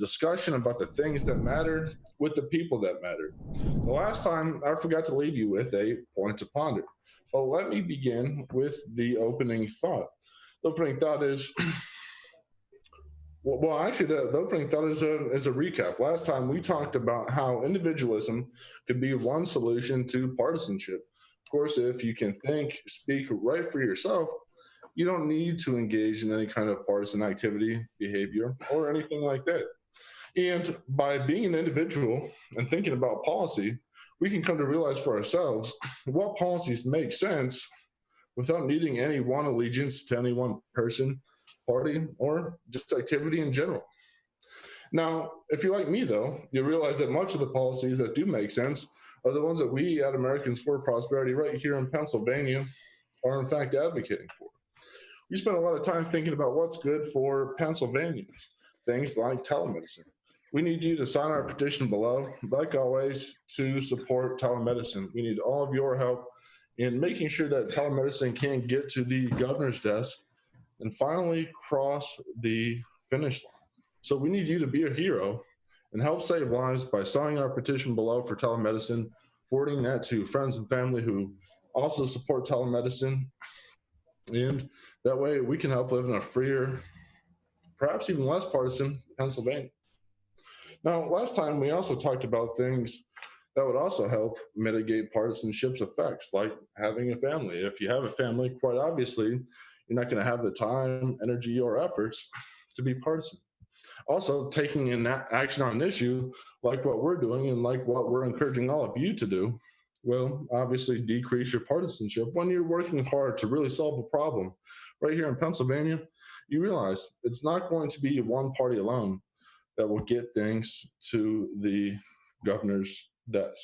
discussion about the things that matter with the people that matter. The last time I forgot to leave you with a point to ponder. Well, let me begin with the opening thought. The opening thought is well, actually, the opening thought is a recap. Last time we talked about how individualism could be one solution to partisanship. Of course, if you can think, speak, write for yourself, you don't need to engage in any kind of partisan activity, behavior, or anything like that. And by being an individual and thinking about policy, we can come to realize for ourselves what policies make sense without needing any one allegiance to any one person, party, or just activity in general. Now, if you're like me, though, you realize that much of the policies that do make sense are the ones that we at Americans for Prosperity right here in Pennsylvania are in fact advocating for. We spend a lot of time thinking about what's good for Pennsylvanians, things like telemedicine. We need you to sign our petition below, like always, to support telemedicine. We need all of your help in making sure that telemedicine can get to the governor's desk and finally cross the finish line. So we need you to be a hero and help save lives by signing our petition below for telemedicine, forwarding that to friends and family who also support telemedicine. And that way we can help live in a freer, perhaps even less partisan Pennsylvania. Now, last time we also talked about things that would also help mitigate partisanship's effects, like having a family. If you have a family, quite obviously, you're not going to have the time, energy, or efforts to be partisan. Also, taking an action on an issue like what we're doing and like what we're encouraging all of you to do will obviously decrease your partisanship when you're working hard to really solve a problem. Right here in Pennsylvania, you realize it's not going to be one party alone that will get things to the governor's desk.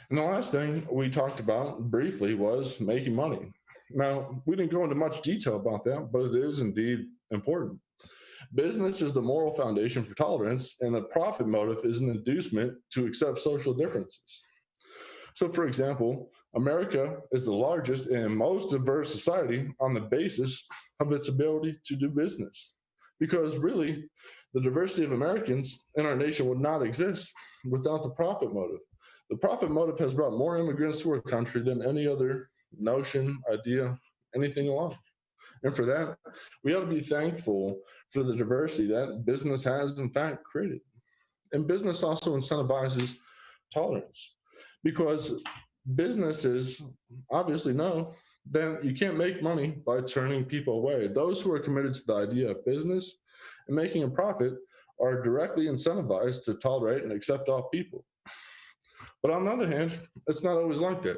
And the last thing we talked about briefly was making money. Now, we didn't go into much detail about that, but it is indeed important. Business is the moral foundation for tolerance, and the profit motive is an inducement to accept social differences. So, for example, America is the largest and most diverse society on the basis of its ability to do business. Because really, the diversity of Americans in our nation would not exist without the profit motive. The profit motive has brought more immigrants to our country than any other notion, idea, anything along. And for that, we ought to be thankful for the diversity that business has, in fact, created. And business also incentivizes tolerance, because businesses obviously know that you can't make money by turning people away. Those who are committed to the idea of business and making a profit are directly incentivized to tolerate and accept all people. But on the other hand, it's not always like that.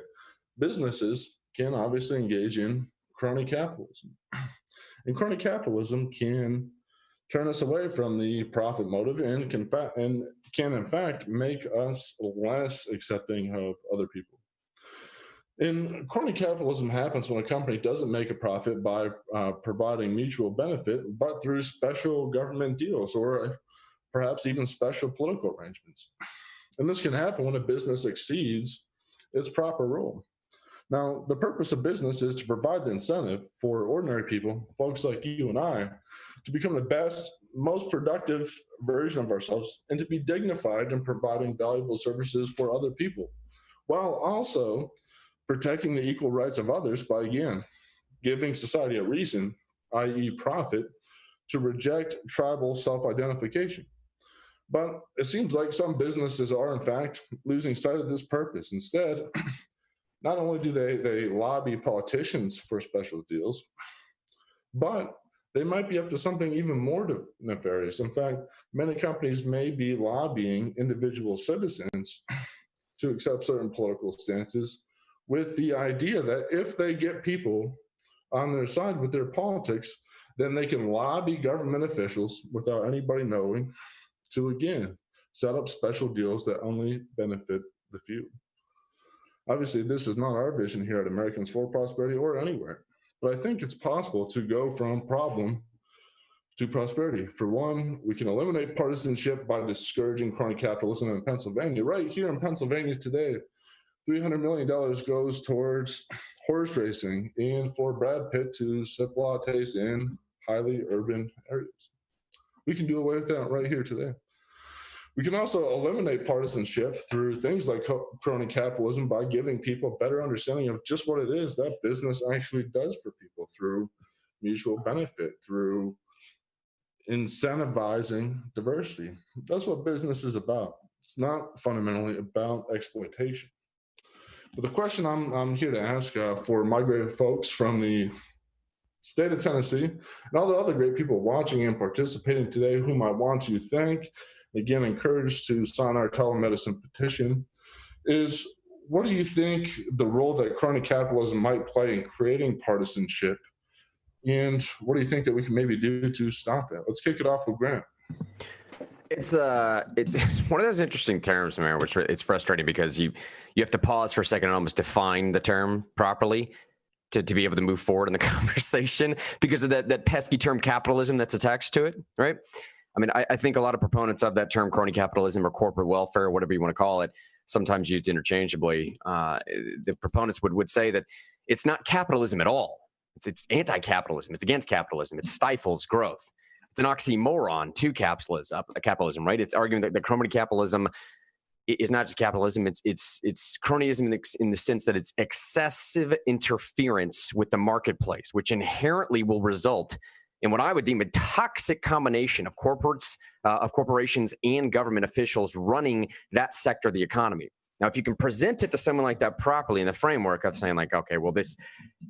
Businesses can obviously engage in crony capitalism. And crony capitalism can turn us away from the profit motive and can in fact make us less accepting of other people. And crony capitalism happens when a company doesn't make a profit by providing mutual benefit, but through special government deals or perhaps even special political arrangements. And this can happen when a business exceeds its proper role. Now, the purpose of business is to provide the incentive for ordinary people, folks like you and I, to become the best, most productive version of ourselves and to be dignified in providing valuable services for other people, while also protecting the equal rights of others by, again, giving society a reason, i.e. profit, to reject tribal self-identification. But it seems like some businesses are, in fact, losing sight of this purpose. Instead, not only do they lobby politicians for special deals, but they might be up to something even more nefarious. In fact, many companies may be lobbying individual citizens to accept certain political stances with the idea that if they get people on their side with their politics, then they can lobby government officials without anybody knowing to, again, set up special deals that only benefit the few. Obviously, this is not our vision here at Americans for Prosperity or anywhere, but I think it's possible to go from problem to prosperity. For one, we can eliminate partisanship by discouraging crony capitalism in Pennsylvania. Right here in Pennsylvania today, $300 million goes towards horse racing and for Brad Pitt to sip lattes in highly urban areas. We can do away with that right here today. We can also eliminate partisanship through things like crony capitalism by giving people a better understanding of just what it is that business actually does for people through mutual benefit, through incentivizing diversity. That's what business is about. It's not fundamentally about exploitation. But the question I'm here to ask for my great folks from the state of Tennessee and all the other great people watching and participating today, whom I want to thank, again, encourage to sign our telemedicine petition, is what do you think the role that crony capitalism might play in creating partisanship? And what do you think that we can maybe do to stop that? Let's kick it off with Grant. It's one of those interesting terms, man, which it's frustrating because you have to pause for a second and almost define the term properly to be able to move forward in the conversation because of that pesky term capitalism that's attached to it, right? I mean, I think a lot of proponents of that term crony capitalism or corporate welfare, whatever you want to call it, sometimes used interchangeably. The proponents would say that it's not capitalism at all. It's anti-capitalism. It's against capitalism. It stifles growth. It's an oxymoron to capitalism, right? It's arguing that the crony capitalism is not just capitalism. It's cronyism in the sense that it's excessive interference with the marketplace, which inherently will result in what I would deem a toxic combination of corporations and government officials running that sector of the economy. Now, if you can present it to someone like that properly in the framework of saying like, okay, well, this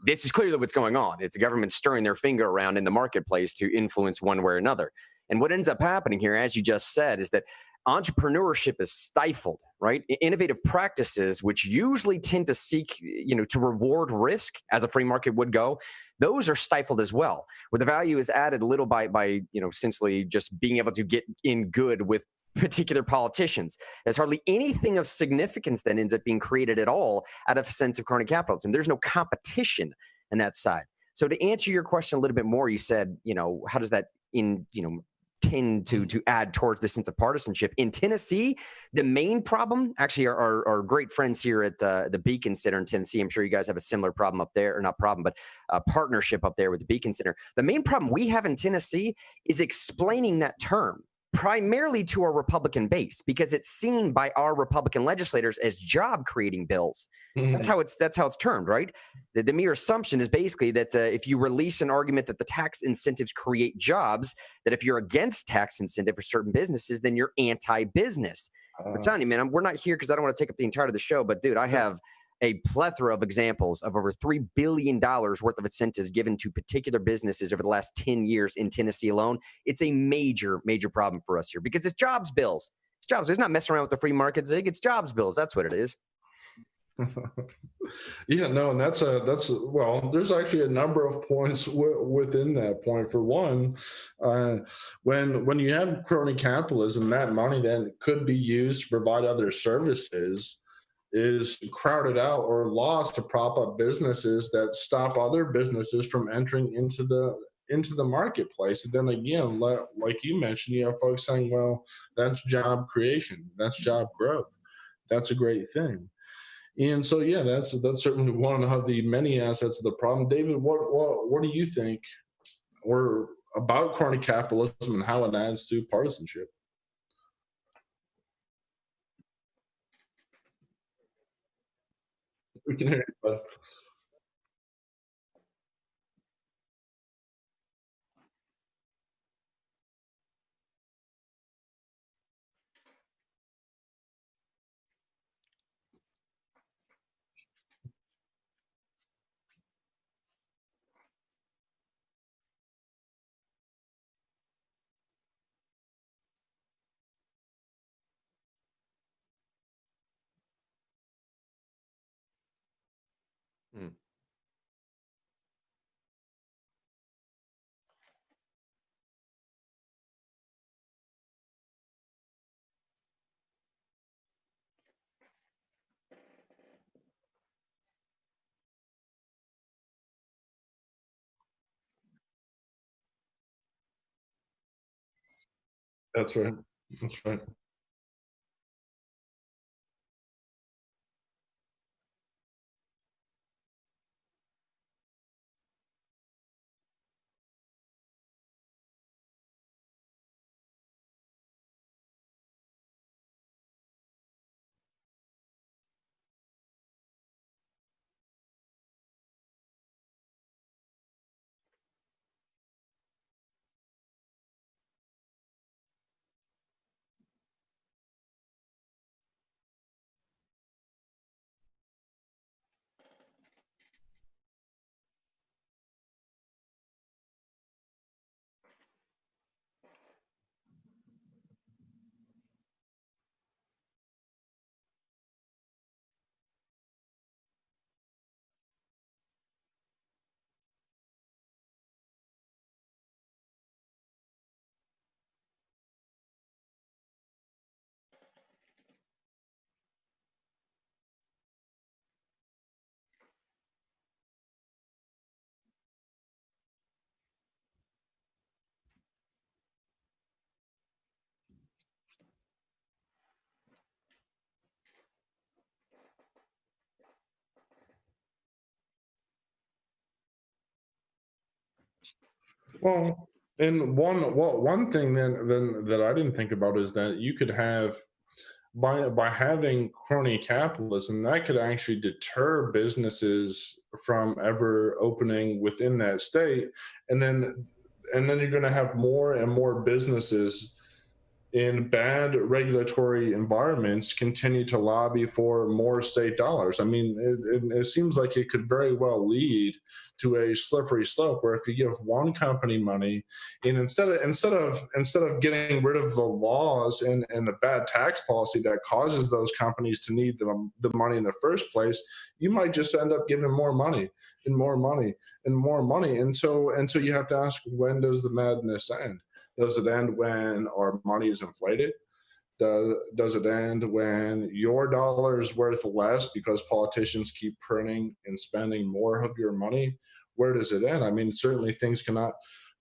is clearly what's going on. It's the government stirring their finger around in the marketplace to influence one way or another. And what ends up happening here, as you just said, is that entrepreneurship is stifled, right? Innovative practices, which usually tend to seek, to reward risk as a free market would go, those are stifled as well, where the value is added little by essentially just being able to get in good with particular politicians. There's hardly anything of significance that ends up being created at all out of a sense of crony capitalism. There's no competition in that side. So to answer your question a little bit more, you said, how does that tend to add towards the sense of partisanship? In Tennessee, the main problem, actually our great friends here at the Beacon Center in Tennessee, I'm sure you guys have a similar problem up there, or not problem, but a partnership up there with the Beacon Center. The main problem we have in Tennessee is explaining that term primarily to our Republican base, because it's seen by our Republican legislators as job creating bills. Mm-hmm. That's how it's termed, right? The mere assumption is basically that if you release an argument that the tax incentives create jobs, that if you're against tax incentive for certain businesses, then you're anti-business. I'm telling you, man, we're not here because I don't want to take up the entirety of the show, but dude, I have a plethora of examples of over $3 billion worth of incentives given to particular businesses over the last 10 years in Tennessee alone. It's a major, major problem for us here because it's jobs bills. It's jobs. It's not messing around with the free market, Zig. It's jobs bills. That's what it is. Yeah, no, and that's well, there's actually a number of points within that point. For one, when you have crony capitalism, that money then could be used to provide other services is crowded out or lost to prop up businesses that stop other businesses from entering into the marketplace. And then again, like you mentioned, you have folks saying, well, that's job creation, that's job growth, that's a great thing. And so, yeah, that's certainly one of the many assets of the problem. David, what do you think or about crony capitalism and how it adds to partisanship? We can hear you, but that's right. That's right. Well, and one thing then that I didn't think about is that you could have, by having crony capitalism, that could actually deter businesses from ever opening within that state, and then you're going to have more and more businesses in bad regulatory environments continue to lobby for more state dollars. I mean, it seems like it could very well lead to a slippery slope where if you give one company money, and instead of getting rid of the laws and the bad tax policy that causes those companies to need the money in the first place, you might just end up giving more money and more money and more money. And so you have to ask, when does the madness end? Does it end when our money is inflated? Does it end when your dollar is worth less because politicians keep printing and spending more of your money? Where does it end? I mean, certainly things cannot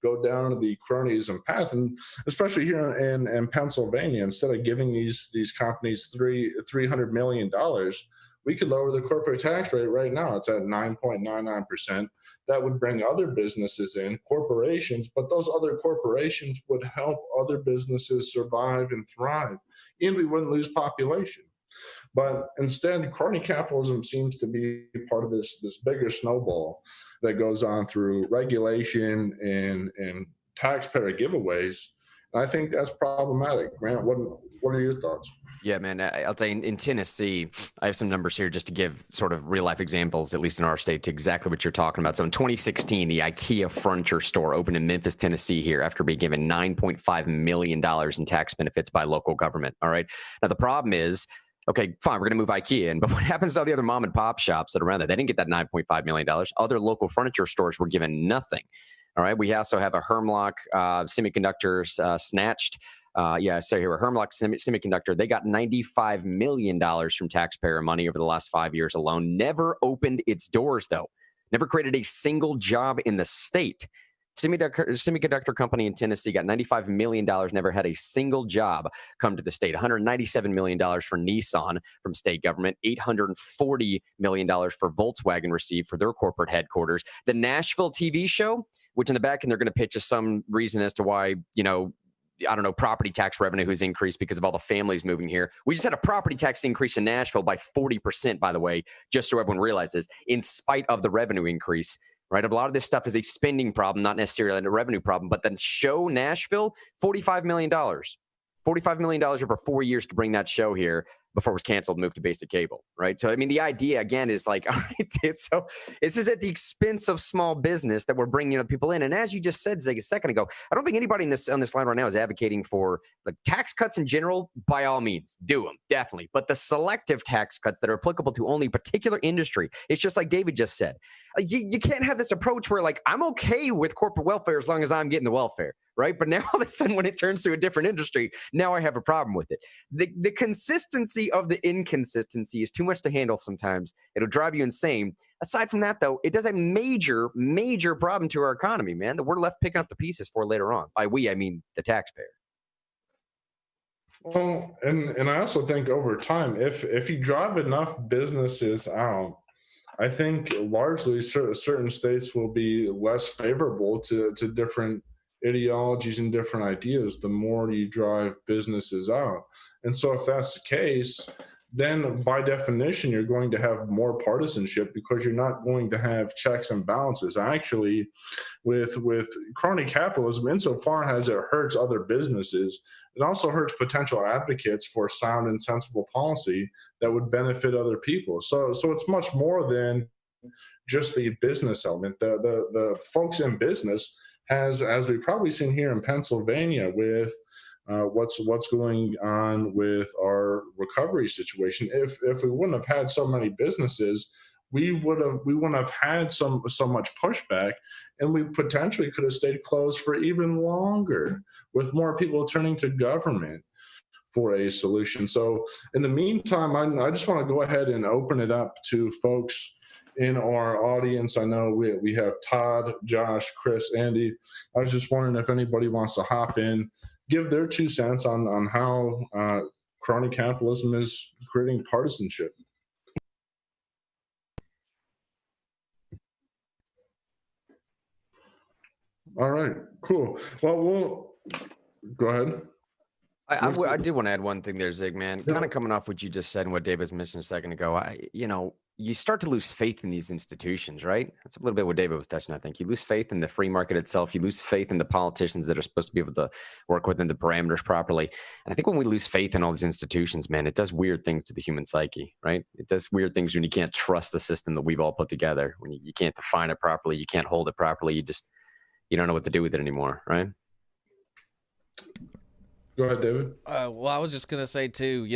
go down the cronyism path, and especially here in Pennsylvania, instead of giving these companies $300 million, we could lower the corporate tax rate right now. It's at 9.99%. That would bring other businesses in, corporations, but those other corporations would help other businesses survive and thrive, and we wouldn't lose population. But instead, crony capitalism seems to be part of this bigger snowball that goes on through regulation and taxpayer giveaways. And I think that's problematic. Grant, what are your thoughts? Yeah, man. I'll tell you, in Tennessee, I have some numbers here just to give sort of real life examples, at least in our state, to exactly what you're talking about. So in 2016, the IKEA furniture store opened in Memphis, Tennessee here after being given $9.5 million in tax benefits by local government. All right. Now, the problem is, okay, fine, we're going to move IKEA in, but what happens to all the other mom and pop shops that are around there? They didn't get that $9.5 million. Other local furniture stores were given nothing. All right. We also have a Hermlock semiconductors snatched. So here, a Hermlock Semiconductor, they got $95 million from taxpayer money over the last 5 years alone. Never opened its doors, though. Never created a single job in the state. Semiconductor company in Tennessee got $95 million, never had a single job come to the state. $197 million for Nissan from state government, $840 million for Volkswagen received for their corporate headquarters. The Nashville TV show, which in the back end they're going to pitch us some reason as to why, I don't know, property tax revenue has increased because of all the families moving here. We just had a property tax increase in Nashville by 40%, by the way, just so everyone realizes, in spite of the revenue increase, right? A lot of this stuff is a spending problem, not necessarily a revenue problem. But then show Nashville, $45 million. $45 million over 4 years to bring that show here before it was canceled, moved to basic cable, right? So, I mean, the idea, again, is like, all right, so this is at the expense of small business that we're bringing other people in. And as you just said, Zig, a second ago, I don't think anybody on this line right now is advocating for like tax cuts in general. By all means, do them, definitely. But the selective tax cuts that are applicable to only a particular industry, it's just like David just said. You can't have this approach where, like, I'm okay with corporate welfare as long as I'm getting the welfare, right? But now all of a sudden, when it turns to a different industry, now I have a problem with it. The consistency of the inconsistency is too much to handle sometimes. It'll drive you insane. Aside from that, though, it does a major, major problem to our economy, man, that we're left picking up the pieces for later on. By we, I mean the taxpayer. Well, and I also think over time, if you drive enough businesses out, I think largely certain states will be less favorable to different ideologies and different ideas the more you drive businesses out. And so, if that's the case, then by definition, you're going to have more partisanship because you're not going to have checks and balances. Actually, with crony capitalism, insofar as it hurts other businesses, it also hurts potential advocates for sound and sensible policy that would benefit other people. So it's much more than just the business element. The folks in business has, as we've probably seen here in Pennsylvania with what's going on with our recovery situation. If we wouldn't have had so many businesses, we wouldn't have had so much pushback, and we potentially could have stayed closed for even longer, with more people turning to government for a solution. So in the meantime, I just want to go ahead and open it up to folks in our audience. I know we have Todd, Josh, Chris, Andy. I was just wondering if anybody wants to hop in, give their 2 cents on how crony capitalism is creating partisanship. All right, cool. Well, we'll go ahead. I did want to add one thing there, Zig, man. Yeah. Kind of coming off what you just said and what Dave was mentioning a second ago. You start to lose faith in these institutions, right? That's a little bit what David was touching. I think you lose faith in the free market itself. You lose faith in the politicians that are supposed to be able to work within the parameters properly. And I think when we lose faith in all these institutions, man, it does weird things to the human psyche, right? It does weird things when you can't trust the system that we've all put together. When you can't define it properly, you can't hold it properly. You don't know what to do with it anymore, right? Go ahead, David. Well, I was just going to say, too,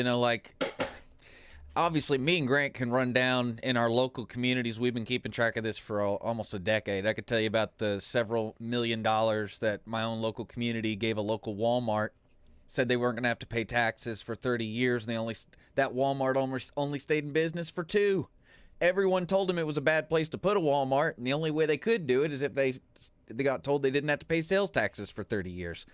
obviously me and Grant can run down in our local communities. We've been keeping track of this for almost a decade. I could tell you about the several $1 million that my own local community gave a local Walmart. Said they weren't going to have to pay taxes for 30 years, and that Walmart only stayed in business for 2. Everyone told them it was a bad place to put a Walmart, and the only way they could do it is if they got told they didn't have to pay sales taxes for 30 years.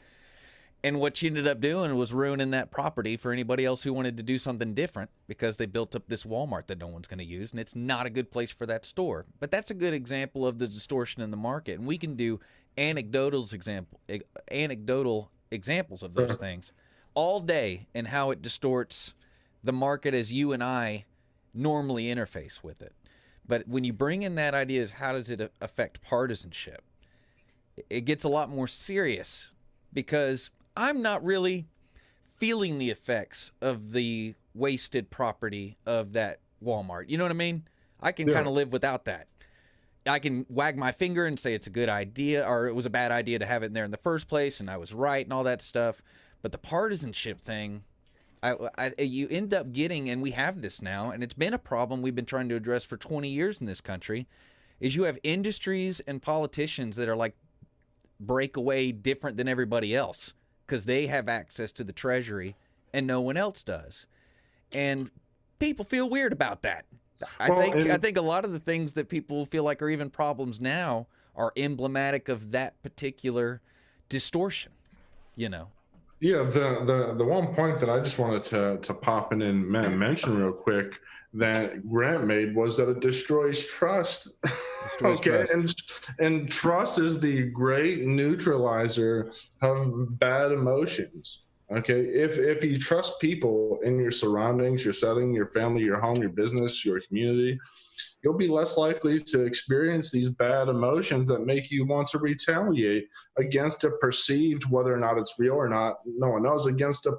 And what she ended up doing was ruining that property for anybody else who wanted to do something different, because they built up this Walmart that no one's going to use, and it's not a good place for that store. But that's a good example of the distortion in the market, and we can do anecdotal examples of those things all day, and how it distorts the market as you and I normally interface with it. But when you bring in that idea is how does it affect partisanship, it gets a lot more serious, because I'm not really feeling the effects of the wasted property of that Walmart. You know what I mean? I can kind of live without that. I can wag my finger and say it's a good idea, or it was a bad idea to have it in there in the first place, and I was right and all that stuff. But the partisanship thing, you end up getting, and we have this now, and it's been a problem we've been trying to address for 20 years in this country, is you have industries and politicians that are like breakaway different than everybody else, because they have access to the treasury and no one else does. And people feel weird about that. I think a lot of the things that people feel like are even problems now are emblematic of that particular distortion, Yeah, the one point that I just wanted to pop in and mention real quick that Grant made was that it destroys trust. Trust. And trust is the great neutralizer of bad emotions. Okay, if you trust people in your surroundings, your setting, your family, your home, your business, your community, you'll be less likely to experience these bad emotions that make you want to retaliate against a perceived, whether or not it's real or not, no one knows, against a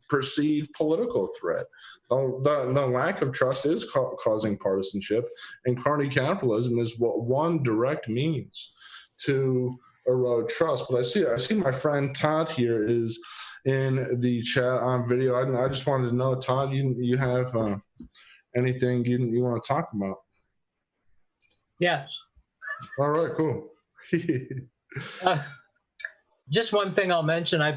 perceived political threat. The lack of trust is causing partisanship, and crony capitalism is one direct means to erode trust. But I see my friend Todd here is in the chat on video. I just wanted to know, Todd, you have anything you want to talk about? Yes. All right, cool. Just one thing I'll mention. I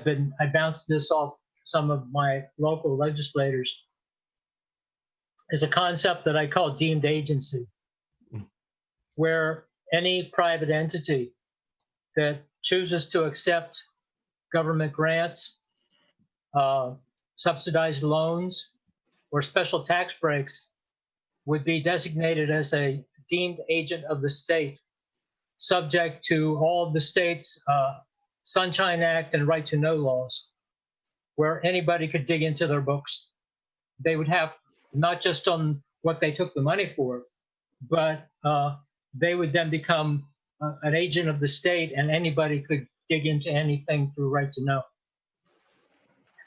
bounced this off some of my local legislators, is a concept that I call deemed agency, where any private entity that chooses to accept government grants, subsidized loans, or special tax breaks would be designated as a deemed agent of the state, subject to all of the state's Sunshine Act and Right to Know laws, where anybody could dig into their books. They would have not just on what they took the money for, but they would then become an agent of the state, and anybody could dig into anything through Right to Know.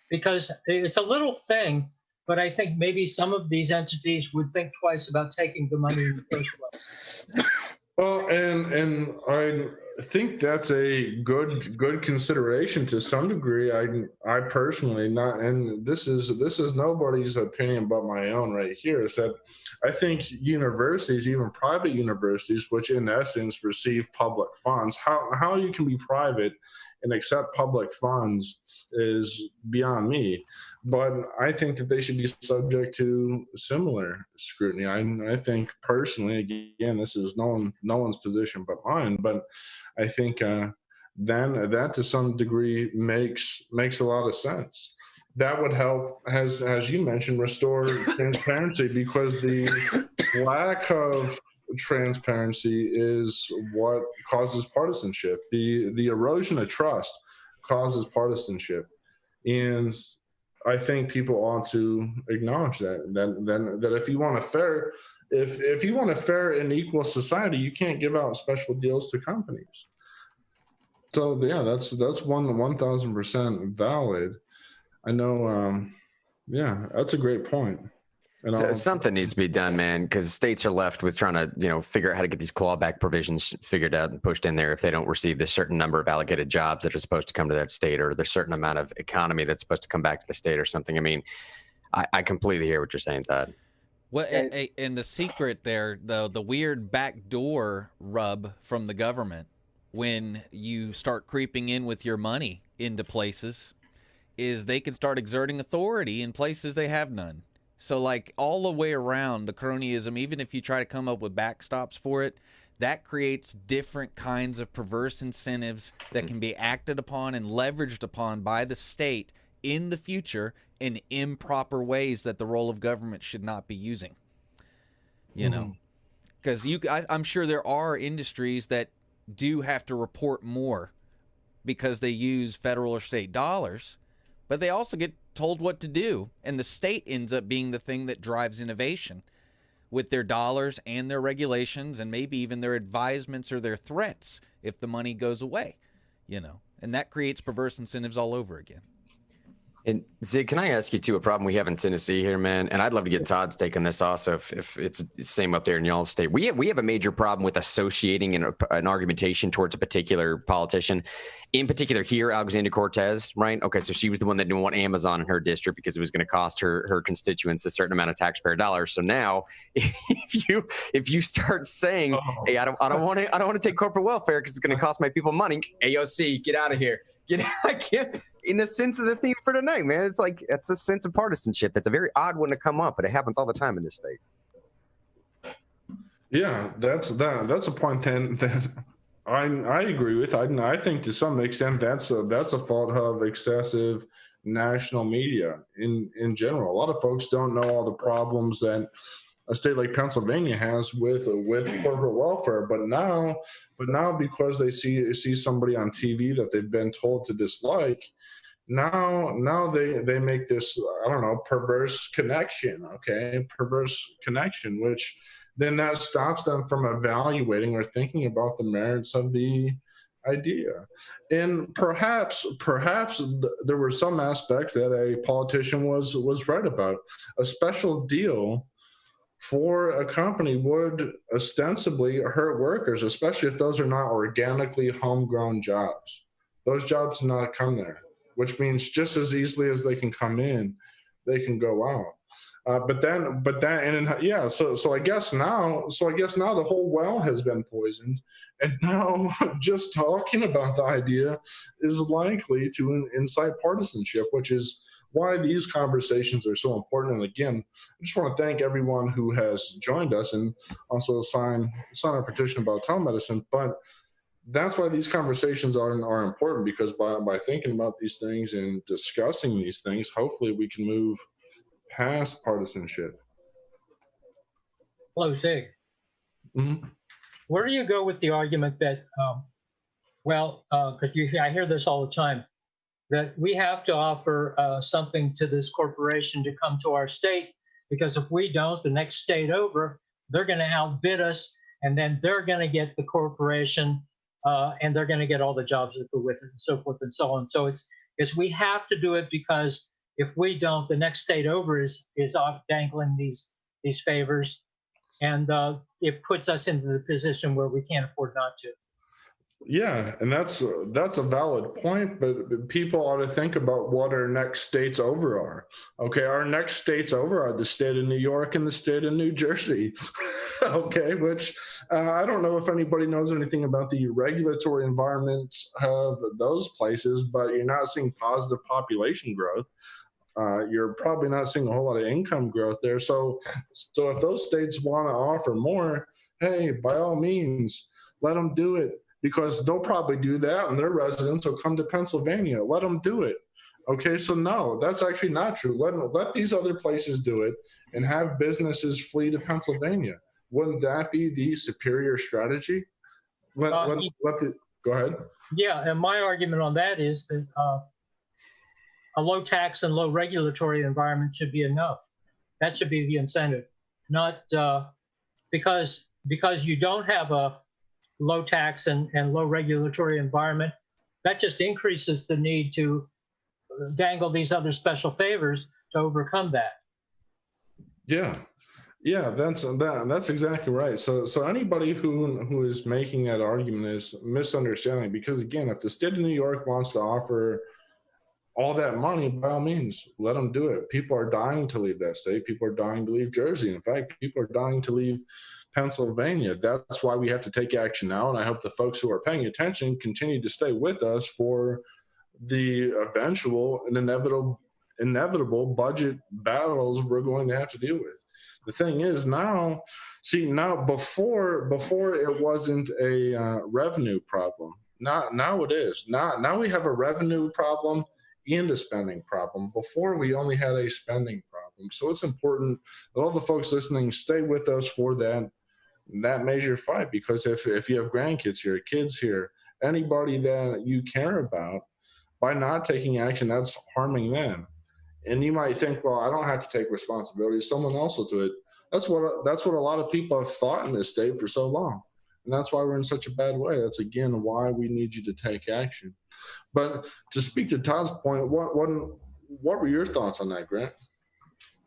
Because it's a little thing, but I think maybe some of these entities would think twice about taking the money in the first place. Well, and I think that's a good consideration to some degree. I personally not, and this is nobody's opinion but my own right here, is that I think universities, even private universities, which in essence receive public funds, how you can be private and accept public funds is beyond me. But I think that they should be subject to similar scrutiny. I think personally, again, this is no one's position but mine, but I think then that to some degree makes a lot of sense. That would help, as you mentioned, restore transparency, because the lack of transparency is what causes partisanship. The erosion of trust causes partisanship, and I think people ought to acknowledge that if you want a fair, if you want a fair and equal society, you can't give out special deals to companies. So yeah, that's 1,000% valid. I know. Yeah, that's a great point. And So something needs to be done, man, because states are left with trying to, figure out how to get these clawback provisions figured out and pushed in there if they don't receive this certain number of allocated jobs that are supposed to come to that state, or there's a certain amount of economy that's supposed to come back to the state or something. I mean, I completely hear what you're saying, Todd. Well, and the secret there, the weird backdoor rub from the government when you start creeping in with your money into places is they can start exerting authority in places they have none. So like all the way around the cronyism, even if you try to come up with backstops for it, that creates different kinds of perverse incentives that can be acted upon and leveraged upon by the state in the future in improper ways that the role of government should not be using. You know, because I'm sure there are industries that do have to report more because they use federal or state dollars, but they also get told what to do, and the state ends up being the thing that drives innovation with their dollars and their regulations and maybe even their advisements or their threats if the money goes away, and that creates perverse incentives all over again. And Zig, can I ask you too, a problem we have in Tennessee here, man? And I'd love to get Todd's take on this also, if it's the same up there in y'all's state. We have a major problem with associating an argumentation towards a particular politician. In particular here, Alexandria Cortez, right? Okay, so she was the one that didn't want Amazon in her district because it was going to cost her constituents a certain amount of taxpayer dollars. So now, if you start saying, "Hey, I don't want to take corporate welfare because it's going to cost my people money," AOC, get out of here. I can't. In the sense of the theme for tonight, man, it's like it's a sense of partisanship. It's a very odd one to come up, but it happens all the time in this state. Yeah, that's a point then that I agree with. I think to some extent that's a fault of excessive national media in general. A lot of folks don't know all the problems that a state like Pennsylvania has with corporate welfare, but now because they see somebody on TV that they've been told to dislike, now they make this, I don't know, perverse connection, which then that stops them from evaluating or thinking about the merits of the idea. And perhaps there were some aspects that a politician was right about. A special deal for a company would ostensibly hurt workers, especially if those are not organically homegrown jobs. Those jobs do not come there, which means just as easily as they can come in, they can go out. So I guess now the whole well has been poisoned, and now just talking about the idea is likely to incite partisanship, which is why these conversations are so important. And again, I just want to thank everyone who has joined us and also sign our petition about telemedicine. But that's why these conversations are important, because by thinking about these things and discussing these things, hopefully we can move past partisanship. Hello, Zig. Mm-hmm. Where do you go with the argument that, because I hear this all the time, that we have to offer something to this corporation to come to our state, because if we don't, the next state over, they're going to outbid us, and then they're going to get the corporation, and they're going to get all the jobs that go with it, and so forth and so on. So it's we have to do it, because if we don't, the next state over is off dangling these favors, and it puts us into the position where we can't afford not to. Yeah, and that's a valid point, but people ought to think about what our next states over are. Okay, our next states over are the state of New York and the state of New Jersey. Okay, which I don't know if anybody knows anything about the regulatory environments of those places, but you're not seeing positive population growth. You're probably not seeing a whole lot of income growth there. So if those states want to offer more, hey, by all means, let them do it, because they'll probably do that and their residents will come to Pennsylvania. Let them do it. Okay, so no, that's actually not true. Let these other places do it and have businesses flee to Pennsylvania. wouldn't that be the superior strategy? Go ahead. Yeah, and my argument on that is that a low tax and low regulatory environment should be enough. That should be the incentive, not because you don't have a low tax and low regulatory environment. That just increases the need to dangle these other special favors to overcome that. Yeah, that's exactly right. So anybody who is making that argument is misunderstanding, because again, if the state of New York wants to offer all that money, by all means, let them do it. People are dying to leave that state. People are dying to leave Jersey. In fact, people are dying to leave Pennsylvania. That's why we have to take action now. And I hope the folks who are paying attention continue to stay with us for the eventual and inevitable budget battles we're going to have to deal with. The thing is now before it wasn't a revenue problem. Now it is. Now we have a revenue problem and a spending problem. Before, we only had a spending problem. So it's important that all the folks listening stay with us for that major fight, because if you have grandkids here, kids here, anybody that you care about, by not taking action, that's harming them. And you might think, well, I don't have to take responsibility. Someone else will do it. That's what a lot of people have thought in this state for so long. And that's why we're in such a bad way. That's, again, why we need you to take action. But to speak to Todd's point, what were your thoughts on that, Grant?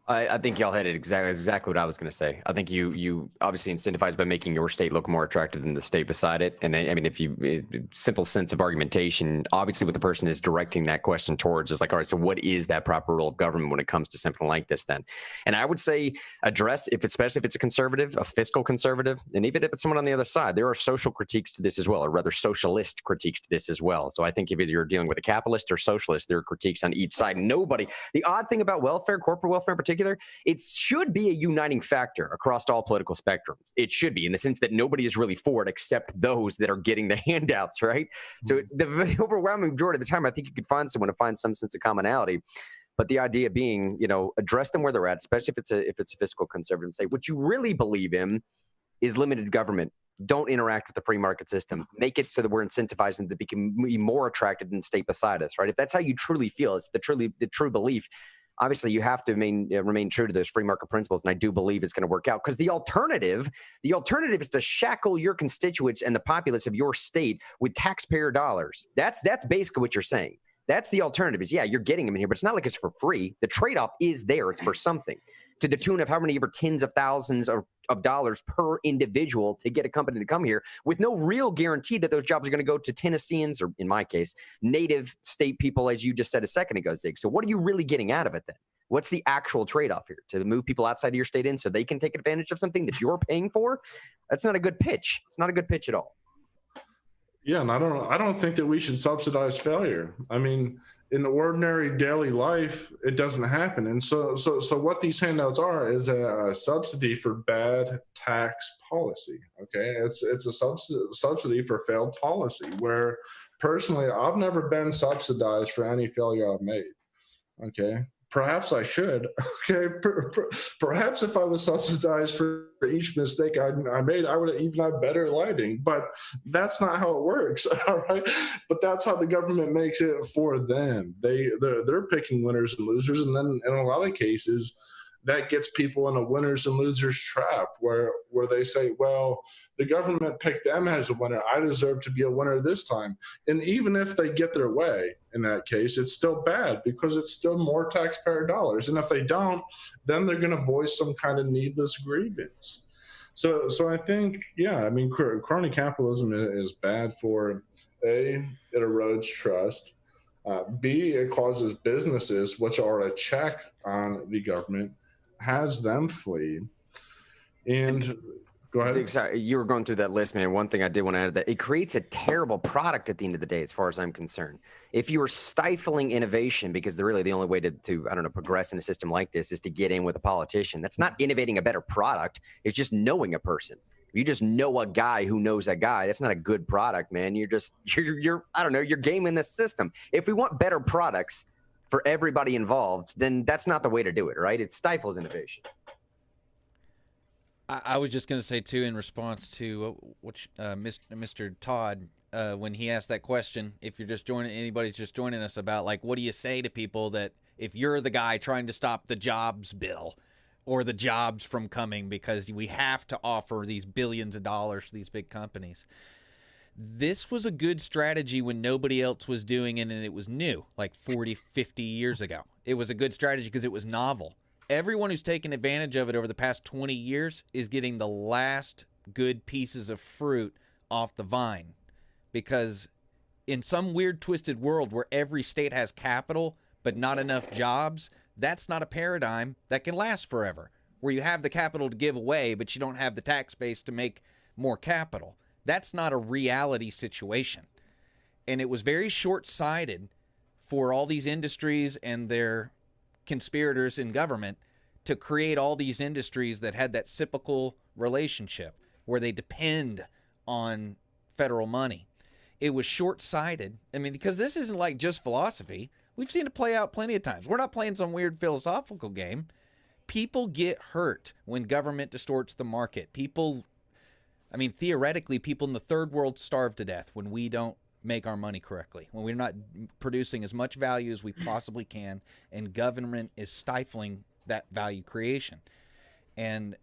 I think y'all hit it exactly what I was going to say. I think you obviously incentivize by making your state look more attractive than the state beside it. And I mean, if you simple sense of argumentation, obviously what the person is directing that question towards is like, all right, so what is that proper role of government when it comes to something like this then? And I would say address, especially if it's a conservative, a fiscal conservative, and even if it's someone on the other side, there are social critiques to this as well, or rather socialist critiques to this as well. So I think if you're dealing with a capitalist or socialist, there are critiques on each side. The odd thing about welfare, corporate welfare in particular, it should be a uniting factor across all political spectrums. It should be, in the sense that nobody is really for it except those that are getting the handouts, right? So the overwhelming majority of the time, I think you could find someone to find some sense of commonality. But the idea being, address them where they're at, especially if it's a fiscal conservative, and say what you really believe in is limited government. Don't interact with the free market system. Make it so that we're incentivizing to be more attractive than the state beside us, right? If that's how you truly feel, it's the true belief. Obviously, you have to remain true to those free market principles, and I do believe it's going to work out. Because the alternative is to shackle your constituents and the populace of your state with taxpayer dollars. That's basically what you're saying. That's the alternative. Is you're getting them in here, but it's not like it's for free. The trade-off is there. It's for something, to the tune of how many ever tens of thousands of dollars per individual to get a company to come here, with no real guarantee that those jobs are going to go to Tennesseans, or in my case, native state people, as you just said a second ago, Zig. So what are you really getting out of it then? What's the actual trade-off here? To move people outside of your state in so they can take advantage of something that you're paying for? That's not a good pitch. It's not a good pitch at all. Yeah, and I don't think that we should subsidize failure. I mean, in ordinary daily life, it doesn't happen. And so what these handouts are is a subsidy for bad tax policy. Okay, it's a subsidy for failed policy. Where personally, I've never been subsidized for any failure I've made. Okay, perhaps I should. Okay, perhaps if I was subsidized for each mistake I made, I would even have better lighting. But that's not how it works. All right, but that's how the government makes it for them. They're picking winners and losers, and then in a lot of cases, that gets people in a winners and losers trap where they say, well, the government picked them as a winner. I deserve to be a winner this time. And even if they get their way in that case, it's still bad because it's still more taxpayer dollars. And if they don't, then they're going to voice some kind of needless grievance. So I think, crony capitalism is bad for A, it erodes trust. B, it causes businesses, which are a check on the government, has them flee. And go ahead. Sorry, you were going through that list, man. One thing I did want to add to that, it creates a terrible product at the end of the day, as far as I'm concerned. If you are stifling innovation, because really the only way to progress in a system like this is to get in with a politician, that's not innovating a better product. It's just knowing a person. If you just know a guy who knows a guy, that's not a good product, man. You're gaming the system. If we want better products for everybody involved, then that's not the way to do it, right? It stifles innovation. I was just going to say too, in response to Mr. Todd, when he asked that question, if you're just joining, anybody's just joining us, about like, what do you say to people that if you're the guy trying to stop the jobs bill or the jobs from coming because we have to offer these billions of dollars to these big companies? This was a good strategy when nobody else was doing it and it was new, like 40, 50 years ago. It was a good strategy because it was novel. Everyone who's taken advantage of it over the past 20 years is getting the last good pieces of fruit off the vine, because in some weird twisted world where every state has capital but not enough jobs, that's not a paradigm that can last forever, where you have the capital to give away but you don't have the tax base to make more capital. That's not a reality situation. And it was very short-sighted for all these industries and their conspirators in government to create all these industries that had that cyclical relationship where they depend on federal money. It was short-sighted. I mean, because this isn't like just philosophy. We've seen it play out plenty of times. We're not playing some weird philosophical game. People get hurt when government distorts the market. Theoretically, people in the third world starve to death when we don't make our money correctly, when we're not producing as much value as we possibly can, and government is stifling that value creation. And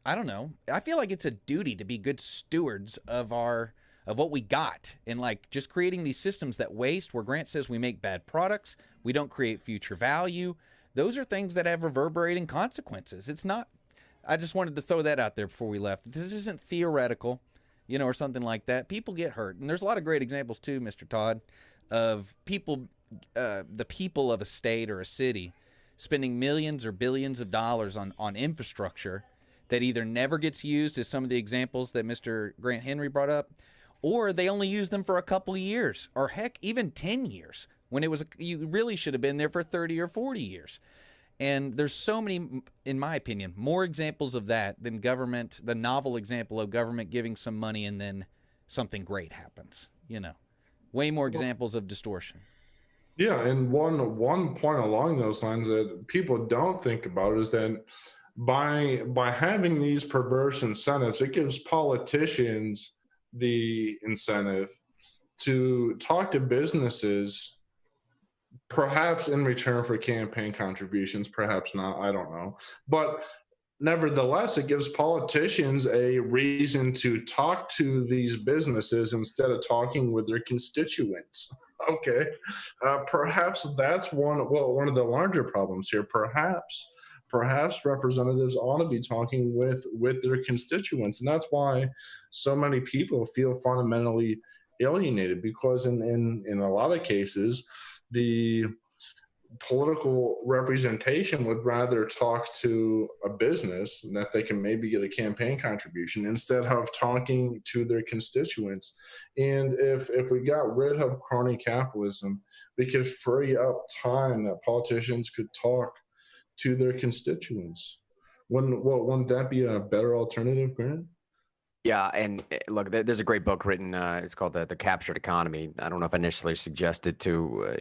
I don't know, I feel like it's a duty to be good stewards of what we got, and like just creating these systems that waste, where Grant says we make bad products, we don't create future value. Those are things that have reverberating consequences. It's not, I just wanted to throw that out there before we left. This isn't theoretical, or something like that. People get hurt. And there's a lot of great examples too, Mr. Todd, of people, the people of a state or a city spending millions or billions of dollars on infrastructure that either never gets used, as some of the examples that Mr. Grant Henry brought up, or they only use them for a couple of years, or heck, even 10 years, when you really should have been there for 30 or 40 years. And there's so many, in my opinion, more examples of that than government, the novel example of government giving some money and then something great happens. Way more examples of distortion. Yeah, and one point along those lines that people don't think about is that by having these perverse incentives, it gives politicians the incentive to talk to businesses, perhaps in return for campaign contributions, perhaps not, I don't know. But nevertheless, it gives politicians a reason to talk to these businesses instead of talking with their constituents. Okay. Perhaps that's one of the larger problems here. Perhaps representatives ought to be talking with their constituents. And that's why so many people feel fundamentally alienated, because in a lot of cases, the political representation would rather talk to a business that they can maybe get a campaign contribution instead of talking to their constituents. And if we got rid of crony capitalism, we could free up time that politicians could talk to their constituents. Wouldn't that be a better alternative, Grant? Yeah, and look, there's a great book written. It's called the Captured Economy. I don't know if I initially suggested to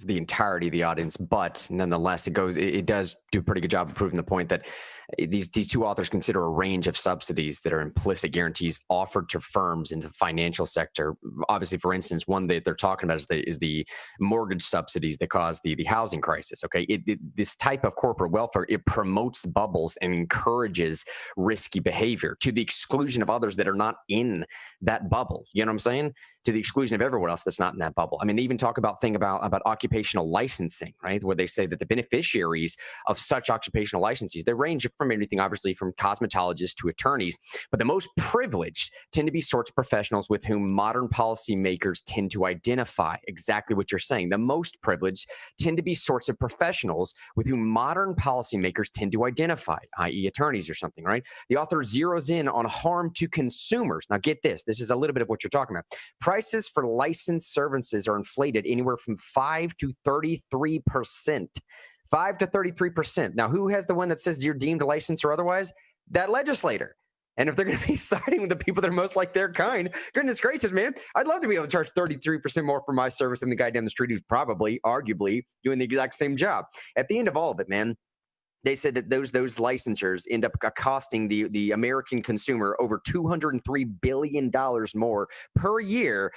the entirety of the audience, but nonetheless, it does do a pretty good job of proving the point that these two authors consider a range of subsidies that are implicit guarantees offered to firms in the financial sector. Obviously, for instance, one that they're talking about is the mortgage subsidies that caused the housing crisis. Okay, this type of corporate welfare, it promotes bubbles and encourages risky behavior to the exclusion of others that are not in that bubble. You know what I'm saying? To the exclusion of everyone else that's not in that bubble. I mean, they even talk about occupational licensing, right? Where they say that the beneficiaries of such occupational licenses, they range from anything, obviously, from cosmetologists to attorneys, but the most privileged tend to be sorts of professionals with whom modern policymakers tend to identify. Exactly what you're saying. The most privileged tend to be sorts of professionals with whom modern policymakers tend to identify, i.e. attorneys or something, right? The author zeroes in on harm to consumers. Now get this. This is a little bit of what you're talking about. Prices for licensed services are inflated anywhere from 5 to 33%. 5 to 33%. Now, who has the one that says you're deemed licensed or otherwise? That legislator. And if they're going to be siding with the people that are most like their kind, goodness gracious, man, I'd love to be able to charge 33% more for my service than the guy down the street who's probably, arguably, doing the exact same job. At the end of all of it, man, They said that those licensures end up costing the American consumer over $203 billion more per year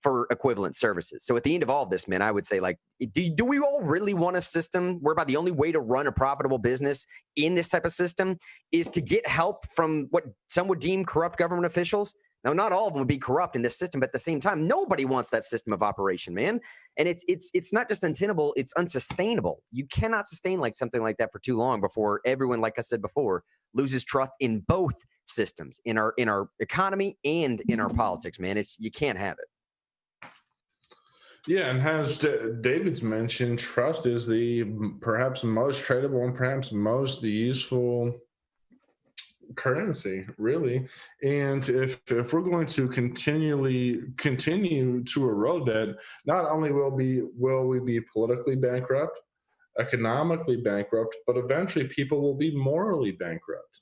for equivalent services. So at the end of all of this, man, I would say, like, do we all really want a system whereby the only way to run a profitable business in this type of system is to get help from what some would deem corrupt government officials? Now, not all of them would be corrupt in this system, but at the same time, nobody wants that system of operation, man. And it's not just untenable, it's unsustainable. You cannot sustain like something like that for too long before everyone, like I said before, loses trust in both systems, in our economy and in our politics, man. You can't have it. Yeah, and as David's mentioned, trust is the perhaps most tradable and perhaps most useful currency, really. And if we're going to continue to erode that, not only will we be politically bankrupt, economically bankrupt, but eventually people will be morally bankrupt.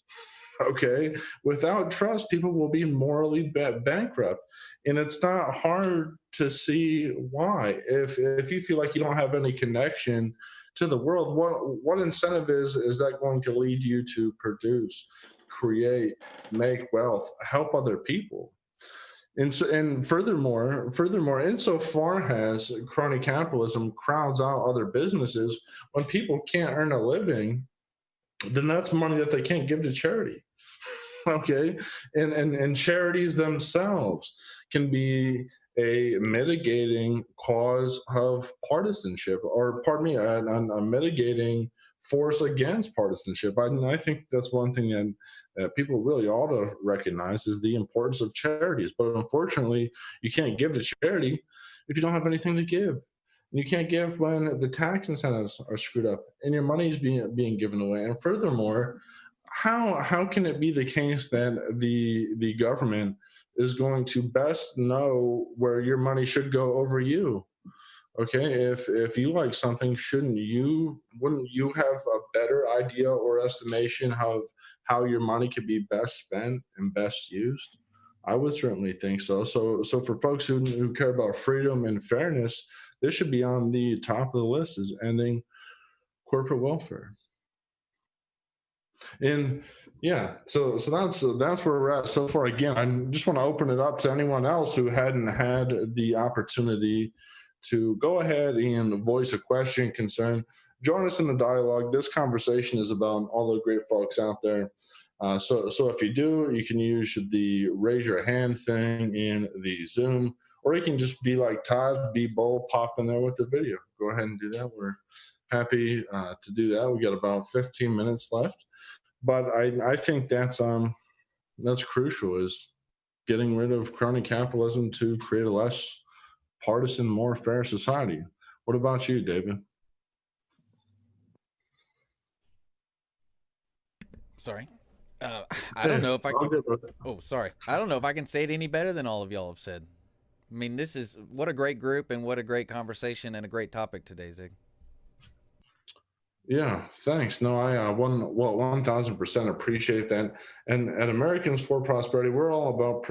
Okay, without trust, people will be morally bankrupt, and it's not hard to see why. If you feel like you don't have any connection to the world, what incentive is that going to lead you to produce, create, make wealth, help other people? And furthermore, insofar as crony capitalism crowds out other businesses, when people can't earn a living, then that's money that they can't give to charity. Okay, and charities themselves can be a mitigating cause of partisanship, or pardon me, a mitigating force against partisanship. I think that's one thing that people really ought to recognize is the importance of charities. But unfortunately, you can't give to charity if you don't have anything to give. You can't give when the tax incentives are screwed up and your money is being given away. And furthermore, how can it be the case that the government is going to best know where your money should go over you? Okay, if you like something, wouldn't you have a better idea or estimation of how your money could be best spent and best used? I would certainly think so. So for folks who care about freedom and fairness, this should be on the top of the list, is ending corporate welfare. And yeah, so that's where we're at so far. Again, I just want to open it up to anyone else who hadn't had the opportunity to go ahead and voice a question, concern. Join us in the dialogue. This conversation is about all the great folks out there. So if you do, you can use the raise your hand thing in the Zoom, or you can just be like Todd, be bold, pop in there with the video. Go ahead and do that. We're happy to do that. We got about 15 minutes left, but I think that's crucial, is getting rid of crony capitalism to create a less partisan, more fair society. What about you, David? Sorry. I don't know if I can. Oh, sorry. I don't know if I can say it any better than all of y'all have said. I mean, this is what a great group and what a great conversation and a great topic today, Zig. Yeah, thanks. No, I 1000% appreciate that. And at Americans for Prosperity, we're all about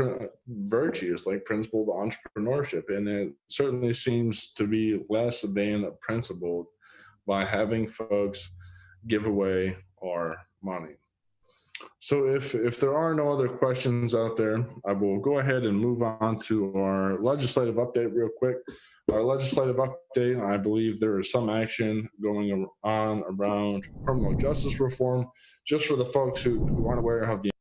virtues like principled entrepreneurship, and it certainly seems to be less than principled by having folks give away our money. So if there are no other questions out there, I will go ahead and move on to our legislative update real quick. Our legislative update, I believe there is some action going on around criminal justice reform. Just for the folks who aren't aware of the